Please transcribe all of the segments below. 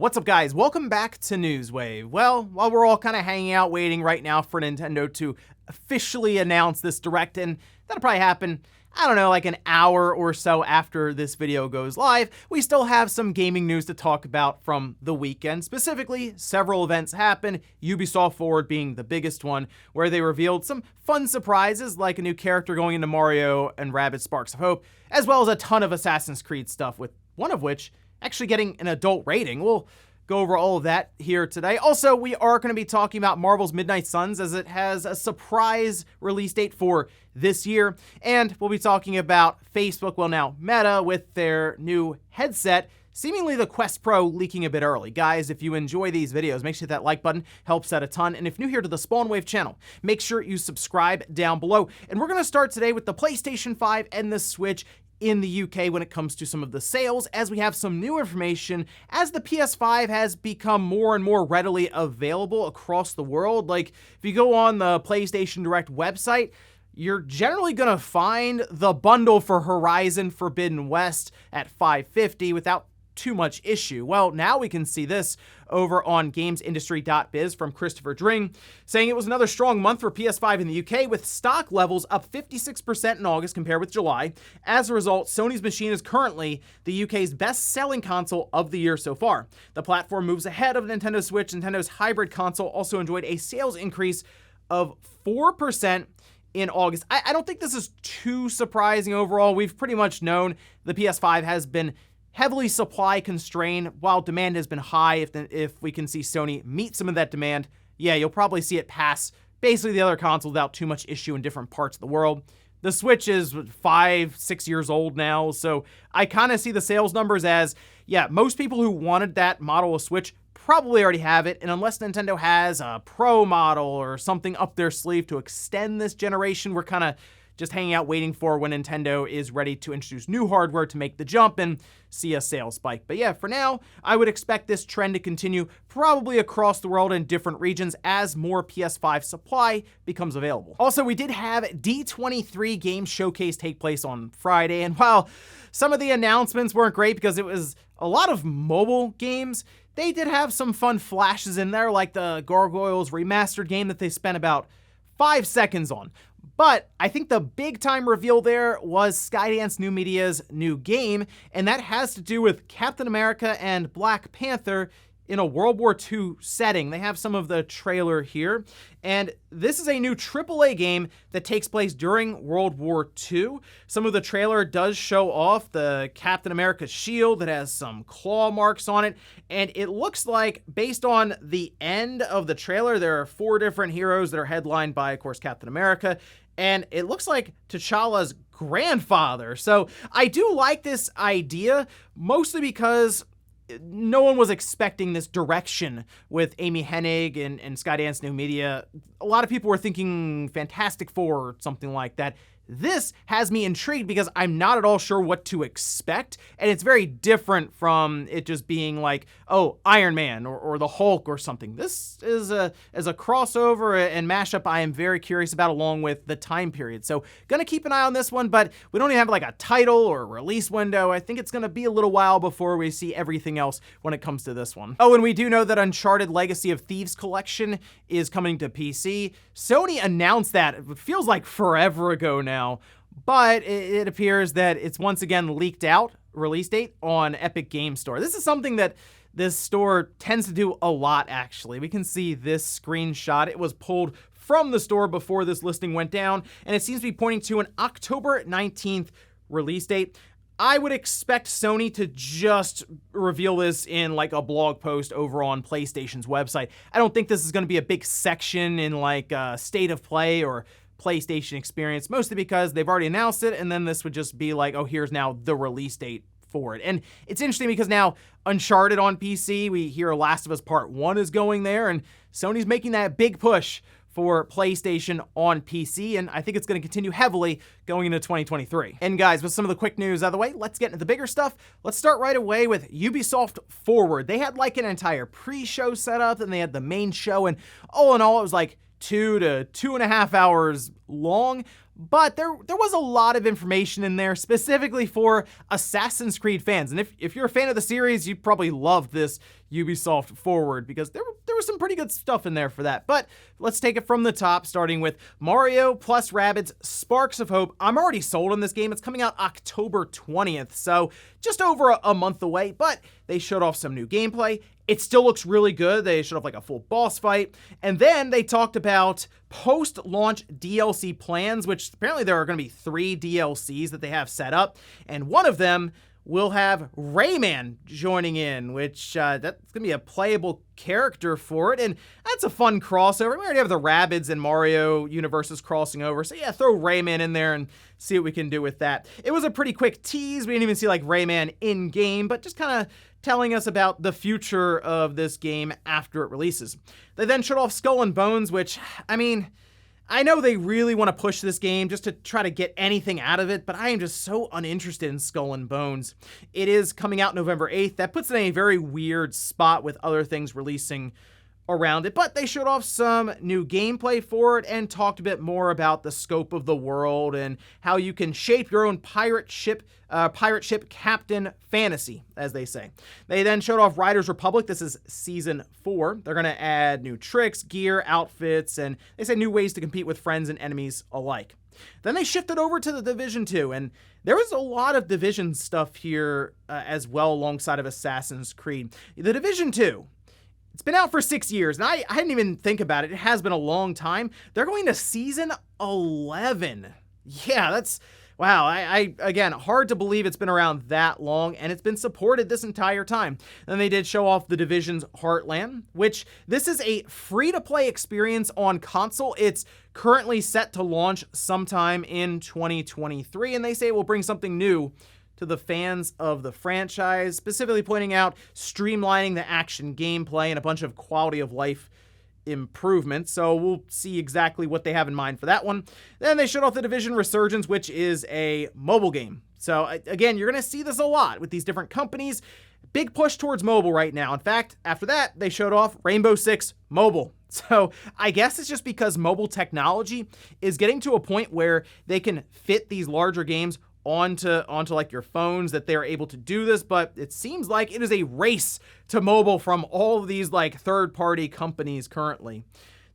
What's up, guys? Welcome back to Newswave. Well, while we're all kind of hanging out waiting right now for Nintendo to officially announce this Direct, and that'll probably happen, I don't know, like an hour or so after this video goes live, we still have some gaming news to talk about from the weekend. Specifically, several events happened, Ubisoft Forward being the biggest one, where they revealed some fun surprises like a new character going into Mario and Rabbids Sparks of Hope, as well as a ton of Assassin's Creed stuff, with one of which actually getting an adult rating. We'll go over all of that here today. Also, we are going to be talking about Marvel's Midnight Suns, as it has a surprise release date for this year. And we'll be talking about Facebook, well now Meta, with their new headset, seemingly the Quest Pro leaking a bit early. Guys, if you enjoy these videos, make sure that like button helps out a ton. And if new here to the Spawnwave channel, make sure you subscribe down below. And we're going to start today with the PlayStation 5 and the Switch in the UK when it comes to some of the sales, as we have some new information as the PS5 has become more and more readily available across the world. Like, if you go on the PlayStation Direct website, you're generally going to find the bundle for Horizon Forbidden West at $550 without too much issue. Well, now we can see this over on gamesindustry.biz from Christopher Dring, saying it was another strong month for PS5 in the UK, with stock levels up 56% in August compared with July. As a result, Sony's machine is currently the UK's best-selling console of the year so far. The platform moves ahead of Nintendo Switch. Nintendo's hybrid console also enjoyed a sales increase of 4% in August. I don't think this is too surprising overall. We've pretty much known the PS5 has been heavily supply constrained, while demand has been high. If we can see Sony meet some of that demand, yeah, you'll probably see it pass basically the other console without too much issue in different parts of the world. The Switch is 5-6 years old now, so I kind of see the sales numbers as, yeah, most people who wanted that model of Switch probably already have it, and unless Nintendo has a Pro model or something up their sleeve to extend this generation, we're kind of just hanging out waiting for when Nintendo is ready to introduce new hardware to make the jump and see a sales spike. But yeah, for now, I would expect this trend to continue probably across the world in different regions as more PS5 supply becomes available. Also, we did have D23 Game Showcase take place on Friday, and while some of the announcements weren't great because it was a lot of mobile games, they did have some fun flashes in there, like the Gargoyles remastered game that they spent about 5 seconds on. But I think the big time reveal there was Skydance New Media's new game, and that has to do with Captain America and Black Panther in a World War II setting. They have some of the trailer here, and this is a new AAA game that takes place during World War II. Some of the trailer does show off the Captain America shield that has some claw marks on it, and it looks like, based on the end of the trailer, there are 4 different heroes that are headlined by, of course, Captain America, and it looks like T'Challa's grandfather. So I do like this idea, mostly because no one was expecting this direction with Amy Hennig and Skydance New Media. A lot of people were thinking Fantastic Four or something like that. This has me intrigued because I'm not at all sure what to expect, and it's very different from it just being like, oh, Iron Man or the Hulk or something. This is a crossover and mashup I am very curious about, along with the time period. So gonna keep an eye on this one, but we don't even have like a title or a release window. I think it's gonna be a little while before we see everything else when it comes to this one. Oh, and we do know that Uncharted Legacy of Thieves collection is coming to PC. Sony announced that, it feels like forever ago now, but it appears that it's once again leaked out, release date, on Epic Games Store. This is something that this store tends to do a lot, actually. We can see this screenshot. It was pulled from the store before this listing went down, and it seems to be pointing to an October 19th release date. I would expect Sony to just reveal this in like a blog post over on PlayStation's website. I don't think this is going to be a big section in like State of Play or PlayStation Experience, mostly because they've already announced it, and then this would just be like, oh, here's now the release date for it. And it's interesting because now Uncharted on PC, we hear Last of Us Part 1 is going there, and Sony's making that big push for PlayStation on PC, and I think it's going to continue heavily going into 2023. And guys, with some of the quick news out of the way, let's get into the bigger stuff. Let's start right away with Ubisoft Forward. They had like an entire pre-show set up, and they had the main show, and all in all, it was like 2 to 2.5 hours long. But there was a lot of information in there specifically for Assassin's Creed fans. And if you're a fan of the series, you probably loved this Ubisoft forward, because there was some pretty good stuff in there for that. But let's take it from the top, starting with Mario plus Rabbids Sparks of Hope. I'm already sold on this game. It's coming out October 20th, so just over a month away, but they showed off some new gameplay. It still looks really good. They showed off like a full boss fight. And then they talked about post-launch DLC plans, which apparently there are going to be 3 DLCs that they have set up. And one of them will have Rayman joining in, which that's going to be a playable character for it. And that's a fun crossover. We already have the Rabbids and Mario universes crossing over. So yeah, throw Rayman in there and see what we can do with that. It was a pretty quick tease. We didn't even see like Rayman in game, but just kind of telling us about the future of this game after it releases. They then showed off Skull and Bones, which, I mean, I know they really want to push this game just to try to get anything out of it, but I am just so uninterested in Skull and Bones. It is coming out November 8th. That puts it in a very weird spot with other things releasing around it, but they showed off some new gameplay for it and talked a bit more about the scope of the world and how you can shape your own pirate ship captain fantasy, as they say. They then showed off Riders Republic. This is Season 4. They're going to add new tricks, gear, outfits, and they say new ways to compete with friends and enemies alike. Then they shifted over to the Division 2, and there was a lot of Division stuff here as well alongside of Assassin's Creed. The Division 2, it's been out for 6 years, and I didn't even think about it. It has been a long time. They're going to Season 11. Yeah, that's... Wow, I again, hard to believe it's been around that long, and it's been supported this entire time. Then they did show off The Division's Heartland, which this is a free-to-play experience on console. It's currently set to launch sometime in 2023, and they say it will bring something new to the fans of the franchise, specifically pointing out streamlining the action gameplay and a bunch of quality of life improvements. So we'll see exactly what they have in mind for that one. Then they showed off The Division Resurgence, which is a mobile game. So again, you're going to see this a lot with these different companies. Big push towards mobile right now. In fact, after that, they showed off Rainbow Six Mobile. So I guess it's just because mobile technology is getting to a point where they can fit these larger games onto like your phones, that they're able to do this, but it seems like it is a race to mobile from all of these like third-party companies currently.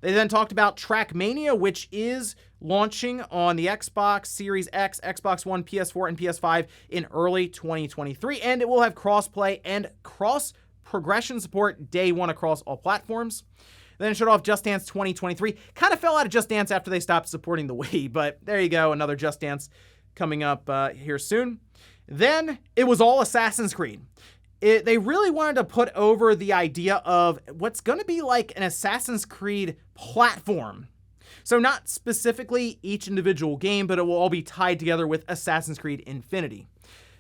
They then talked about Trackmania, which is launching on the Xbox Series X, Xbox One, PS4, and PS5 in early 2023, and it will have cross-play and cross-progression support day one across all platforms. Then it showed off Just Dance 2023. Kind of fell out of Just Dance after they stopped supporting the Wii, but there you go, another Just Dance coming up here soon. Then it was all Assassin's Creed. They really wanted to put over the idea of what's going to be like an Assassin's Creed platform. So not specifically each individual game, but it will all be tied together with Assassin's Creed Infinity.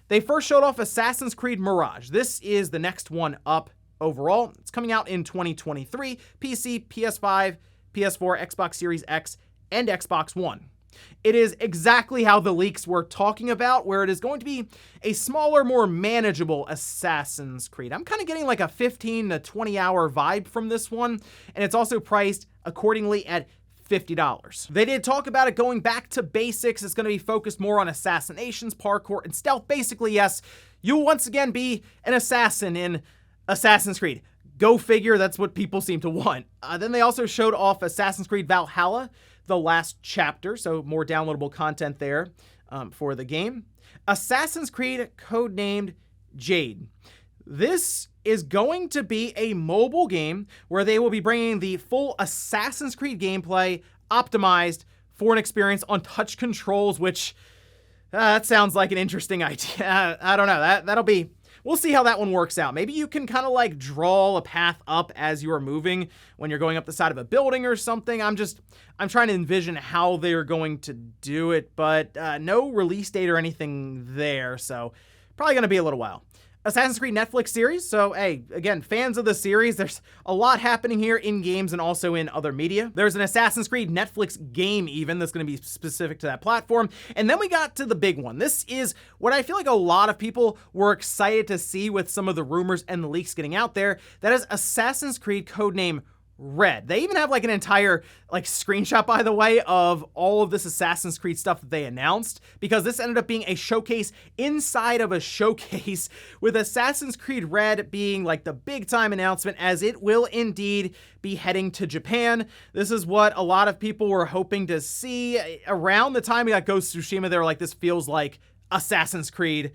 They first showed off Assassin's Creed Mirage. This is the next one up overall. It's coming out in 2023, PC, PS5, PS4, Xbox Series X, and Xbox One. It is exactly how the leaks were talking about, where it is going to be a smaller, more manageable Assassin's Creed. I'm kind of getting like a 15 to 20 hour vibe from this one, and it's also priced accordingly at $50. They did talk about it going back to basics. It's going to be focused more on assassinations, parkour, and stealth. Basically, yes, you'll once again be an assassin in Assassin's Creed. Go figure, that's what people seem to want. Then they also showed off Assassin's Creed Valhalla, the last chapter, so more downloadable content there for the game. Assassin's Creed codenamed Jade. This is going to be a mobile game where they will be bringing the full Assassin's Creed gameplay optimized for an experience on touch controls, which that sounds like an interesting idea. I don't know. That'll be... We'll see how that one works out. Maybe you can kind of like draw a path up as you are moving when you're going up the side of a building or something. I'm trying to envision how they're going to do it, but no release date or anything there, so probably going to be a little while. Assassin's Creed Netflix series. So, hey, again, fans of the series, there's a lot happening here in games and also in other media. There's an Assassin's Creed Netflix game even that's going to be specific to that platform. And then we got to the big one. This is what I feel like a lot of people were excited to see with some of the rumors and the leaks getting out there. That is Assassin's Creed codename red. They even have like an entire like screenshot, by the way, of all of this Assassin's Creed stuff that they announced, because this ended up being a showcase inside of a showcase, with Assassin's Creed Red being like the big time announcement, as it will indeed be heading to Japan. This is what a lot of people were hoping to see. Around the time we got Ghost of Tsushima, they were like, this feels like Assassin's Creed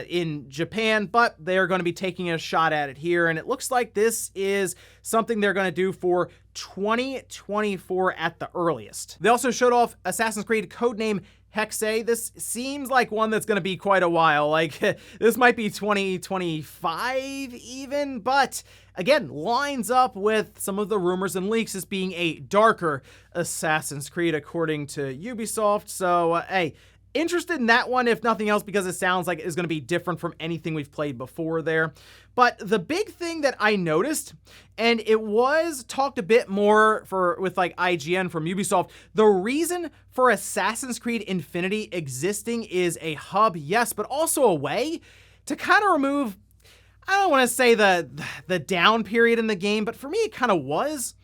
in Japan, but they're going to be taking a shot at it here, and it looks like this is something they're going to do for 2024 at the earliest. They also showed off Assassin's Creed codename Hexe. This seems like one that's going to be quite a while. Like, this might be 2025 even, but again, lines up with some of the rumors and leaks as being a darker Assassin's Creed according to Ubisoft. So, hey, interested in that one, if nothing else, because it sounds like it is going to be different from anything we've played before there. But the big thing that I noticed, and it was talked a bit more with like IGN from Ubisoft, the reason for Assassin's Creed Infinity existing is a hub, yes, but also a way to kind of remove, I don't want to say the down period in the game, but for me it kind of was.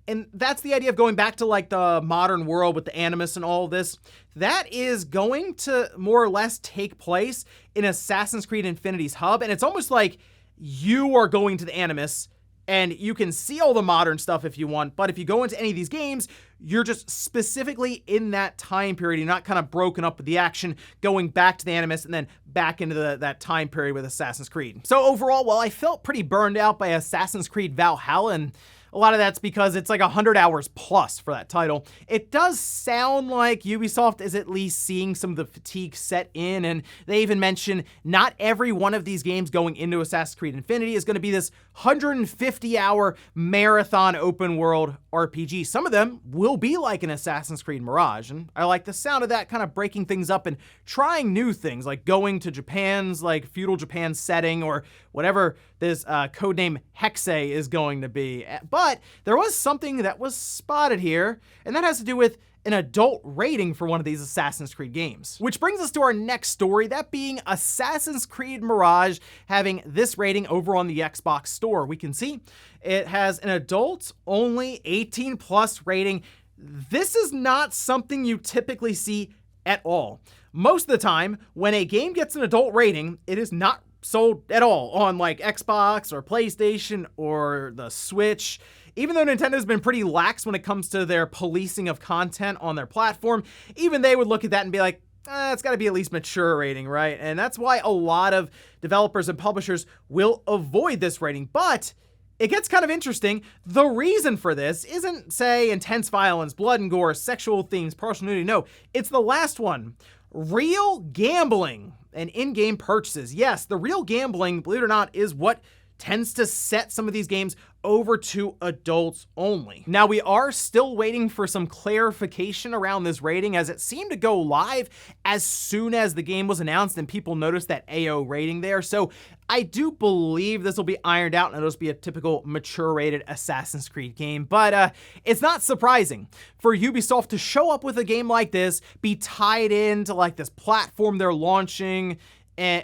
And that's the idea of going back to like the modern world with the Animus and all of this. That is going to more or less take place in Assassin's Creed Infinity's hub. And it's almost like you are going to the Animus and you can see all the modern stuff if you want. But if you go into any of these games, you're just specifically in that time period. You're not kind of broken up with the action, going back to the Animus and then back into that time period with Assassin's Creed. So overall, while I felt pretty burned out by Assassin's Creed Valhalla, and a lot of that's because it's like 100 hours plus for that title, it does sound like Ubisoft is at least seeing some of the fatigue set in, and they even mention not every one of these games going into Assassin's Creed Infinity is going to be this 150-hour marathon open world RPG. Some of them will be like an Assassin's Creed Mirage, and I like the sound of that, kind of breaking things up and trying new things, like going to Japan's like feudal Japan setting, or whatever this codename Hexe is going to be. But there was something that was spotted here, and that has to do with an adult rating for one of these Assassin's Creed games. Which brings us to our next story, that being Assassin's Creed Mirage having this rating over on the Xbox Store. We can see it has an adult-only 18+ rating. This is not something you typically see at all. Most of the time, when a game gets an adult rating, it is not sold at all on like Xbox or PlayStation or the Switch. Even though Nintendo's been pretty lax when it comes to their policing of content on their platform, even they would look at that and be like, it's got to be at least mature rating, right? And that's why a lot of developers and publishers will avoid this rating. But it gets kind of interesting. The reason for this isn't, say, intense violence, blood and gore, sexual themes, partial nudity. No, it's the last one. Real gambling and in-game purchases. Yes, the real gambling, believe it or not, is what tends to set some of these games over to adults only. Now, we are still waiting for some clarification around this rating, as it seemed to go live as soon as the game was announced and people noticed that AO rating there. So I do believe this will be ironed out and it'll just be a typical mature rated Assassin's Creed game. But it's not surprising for Ubisoft to show up with a game like this, be tied into like this platform they're launching,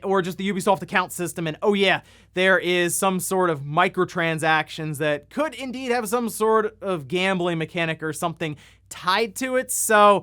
or just the Ubisoft account system, and oh yeah, there is some sort of microtransactions that could indeed have some sort of gambling mechanic or something tied to it. So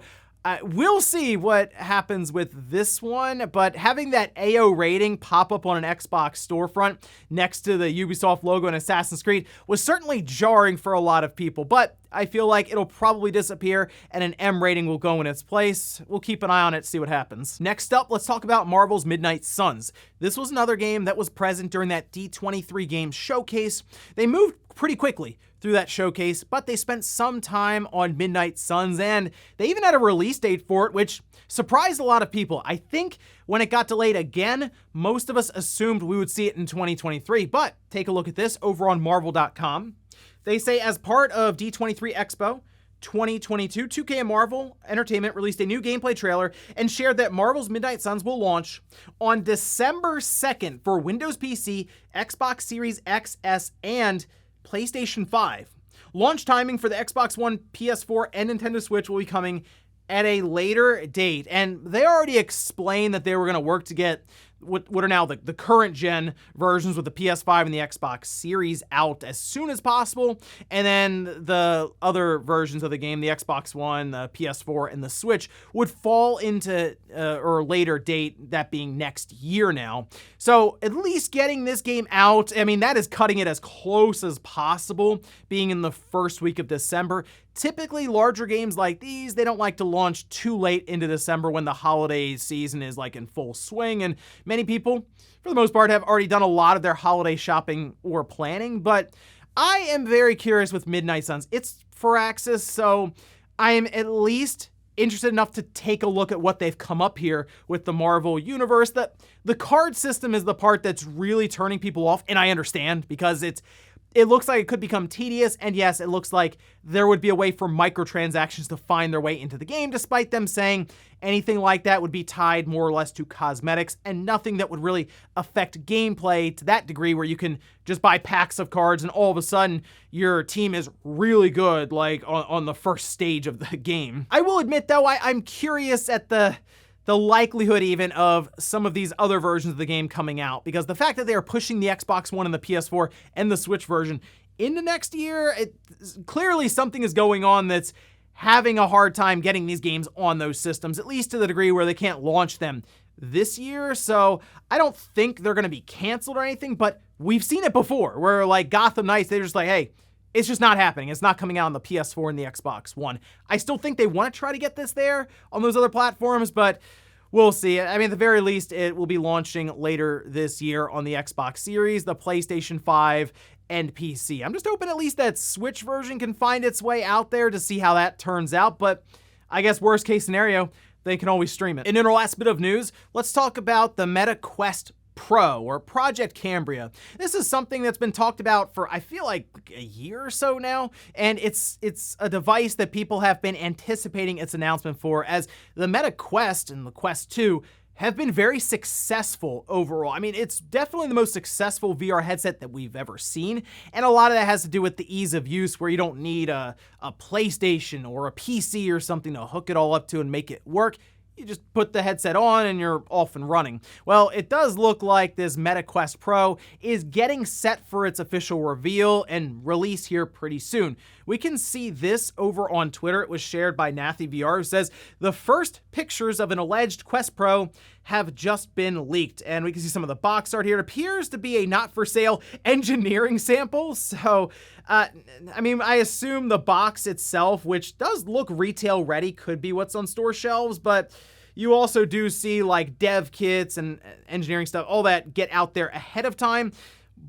we'll see what happens with this one, but having that AO rating pop up on an Xbox storefront next to the Ubisoft logo in Assassin's Creed was certainly jarring for a lot of people, but I feel like it'll probably disappear and an M rating will go in its place. We'll keep an eye on it, see what happens. Next up, let's talk about Marvel's Midnight Suns. This was another game that was present during that D23 Games showcase. They moved pretty quickly through that showcase, but they spent some time on Midnight Suns, and they even had a release date for it, which surprised a lot of people. I think when it got delayed again, most of us assumed we would see it in 2023, but take a look at this over on Marvel.com. They say, as part of D23 Expo 2022, 2K and Marvel Entertainment released a new gameplay trailer and shared that Marvel's Midnight Suns will launch on December 2nd for Windows PC, Xbox Series XS, and PlayStation 5. Launch timing for the Xbox One, PS4, and Nintendo Switch will be coming at a later date. And they already explained that they were going to work to get what are now the current gen versions with the PS5 and the Xbox Series out as soon as possible, and then the other versions of the game, the Xbox One, the PS4, and the Switch, would fall into or later date, that being next year now. So at least getting this game out, I mean, that is cutting it as close as possible, being in the first week of December. Typically, larger games like these, they don't like to launch too late into December when the holiday season is like in full swing, and many people, for the most part, have already done a lot of their holiday shopping or planning. But I am very curious with Midnight Suns. It's Firaxis, so I am at least interested enough to take a look at what they've come up here with the Marvel Universe. The card system is the part that's really turning people off, and I understand, because it looks like it could become tedious, and yes, it looks like there would be a way for microtransactions to find their way into the game, despite them saying anything like that would be tied more or less to cosmetics and nothing that would really affect gameplay to that degree where you can just buy packs of cards and all of a sudden your team is really good, like on the first stage of the game. I will admit, though, I'm curious at the likelihood even of some of these other versions of the game coming out, because the fact that they are pushing the Xbox One and the PS4 and the Switch version into next year, clearly something is going on that's having a hard time getting these games on those systems, at least to the degree where they can't launch them this year. So I don't think they're going to be canceled or anything, but we've seen it before where like Gotham Knights, they're just like, hey, it's just not happening. It's not coming out on the PS4 and the Xbox One. I still think they want to try to get this there on those other platforms, but we'll see. I mean, at the very least, it will be launching later this year on the Xbox Series, the PlayStation 5, and PC. I'm just hoping at least that Switch version can find its way out there to see how that turns out, but I guess worst case scenario, they can always stream it. And in our last bit of news, let's talk about the Meta Quest Pro, or Project Cambria. This is something that's been talked about for, I feel like, a year or so now, and it's a device that people have been anticipating its announcement for, as the Meta Quest and the Quest 2 have been very successful overall. I mean, it's definitely the most successful VR headset that we've ever seen, and a lot of that has to do with the ease of use, where you don't need a PlayStation or a PC or something to hook it all up to and make it work. You just put the headset on and you're off and running. Well, it does look like this Meta Quest Pro is getting set for its official reveal and release here pretty soon. We can see this over on Twitter. It was shared by NathyVR, who says the first pictures of an alleged Quest Pro have just been leaked. And we can see some of the box art here. It appears to be a not-for-sale engineering sample. So, I mean, I assume the box itself, which does look retail ready, could be what's on store shelves, but you also do see like dev kits and engineering stuff, all that get out there ahead of time.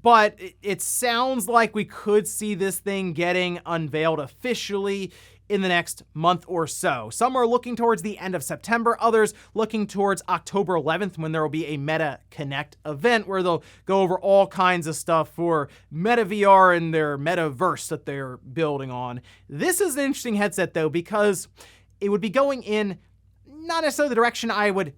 But it sounds like we could see this thing getting unveiled officially in the next month or so. Some are looking towards the end of September, others looking towards October 11th, when there will be a Meta Connect event where they'll go over all kinds of stuff for Meta VR and their metaverse that they're building on. This is an interesting headset, though, because it would be going in not necessarily the direction I would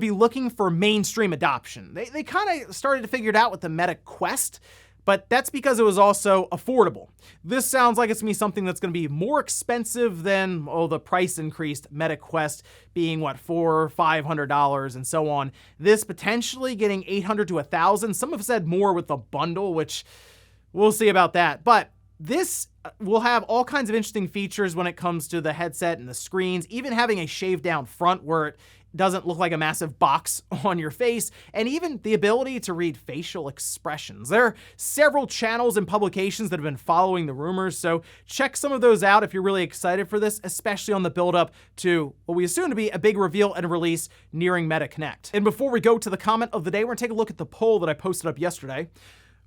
be looking for mainstream adoption. They kind of started to figure it out with the Meta Quest, but that's because it was also affordable. This sounds like it's gonna be something that's gonna be more expensive than, the price increased Meta Quest being, what, $400 or $500 and so on. This potentially getting $800 to $1,000. Some have said more with the bundle, which we'll see about that. But this will have all kinds of interesting features when it comes to the headset and the screens, even having a shaved down front where it doesn't look like a massive box on your face, and even the ability to read facial expressions. There are several channels and publications that have been following the rumors, so check some of those out if you're really excited for this, especially on the build-up to what we assume to be a big reveal and release nearing Meta Connect. And before we go to the comment of the day, we're gonna take a look at the poll that I posted up yesterday,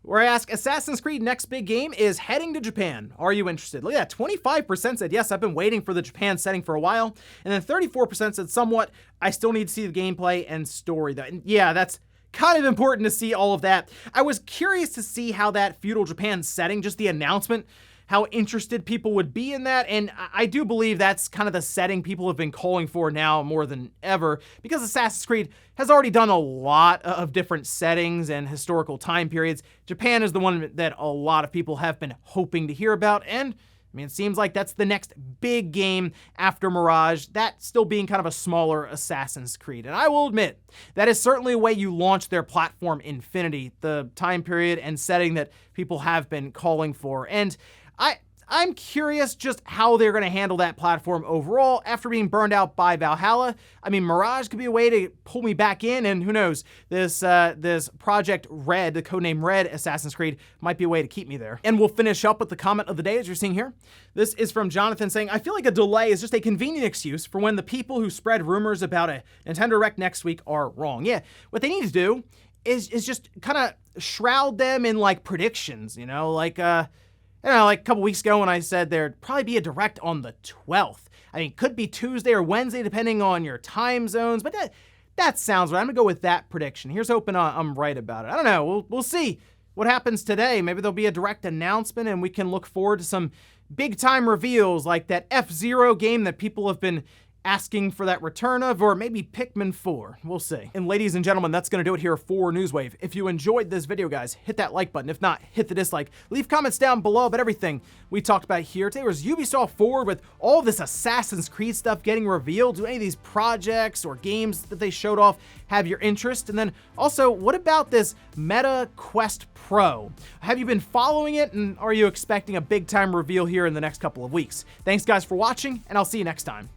where I ask, Assassin's Creed next big game is heading to Japan. Are you interested? Look at that, 25% said yes, I've been waiting for the Japan setting for a while. And then 34% said somewhat, I still need to see the gameplay and story though. And yeah, that's kind of important to see all of that. I was curious to see how that feudal Japan setting, just the announcement, how interested people would be in that, and I do believe that's kind of the setting people have been calling for now more than ever, because Assassin's Creed has already done a lot of different settings and historical time periods. Japan is the one that a lot of people have been hoping to hear about, and I mean, it seems like that's the next big game after Mirage, that still being kind of a smaller Assassin's Creed. And I will admit, that is certainly a way you launch their platform Infinity, the time period and setting that people have been calling for. And I'm curious just how they're going to handle that platform overall after being burned out by Valhalla. I mean, Mirage could be a way to pull me back in, and who knows, this Project Red, the codename Red Assassin's Creed, might be a way to keep me there. And we'll finish up with the comment of the day, as you're seeing here. This is from Jonathan saying, I feel like a delay is just a convenient excuse for when the people who spread rumors about a Nintendo Direct next week are wrong. Yeah, what they need to do is just kind of shroud them in like predictions, you know, like a couple weeks ago when I said there'd probably be a Direct on the 12th. I mean, could be Tuesday or Wednesday, depending on your time zones, but that sounds right. I'm gonna go with that prediction. Here's hoping I'm right about it. I don't know, we'll see what happens today. Maybe there'll be a Direct announcement and we can look forward to some big time reveals like that F-Zero game that people have been asking for that return of, or maybe Pikmin 4. We'll see. And ladies and gentlemen, that's going to do it here for Newswave. If you enjoyed this video, guys, hit that like button. If not, hit the dislike. Leave comments down below about everything we talked about here. Today was Ubisoft Forward with all this Assassin's Creed stuff getting revealed. Do any of these projects or games that they showed off have your interest? And then also, what about this Meta Quest Pro? Have you been following it, and are you expecting a big time reveal here in the next couple of weeks? Thanks guys for watching, and I'll see you next time.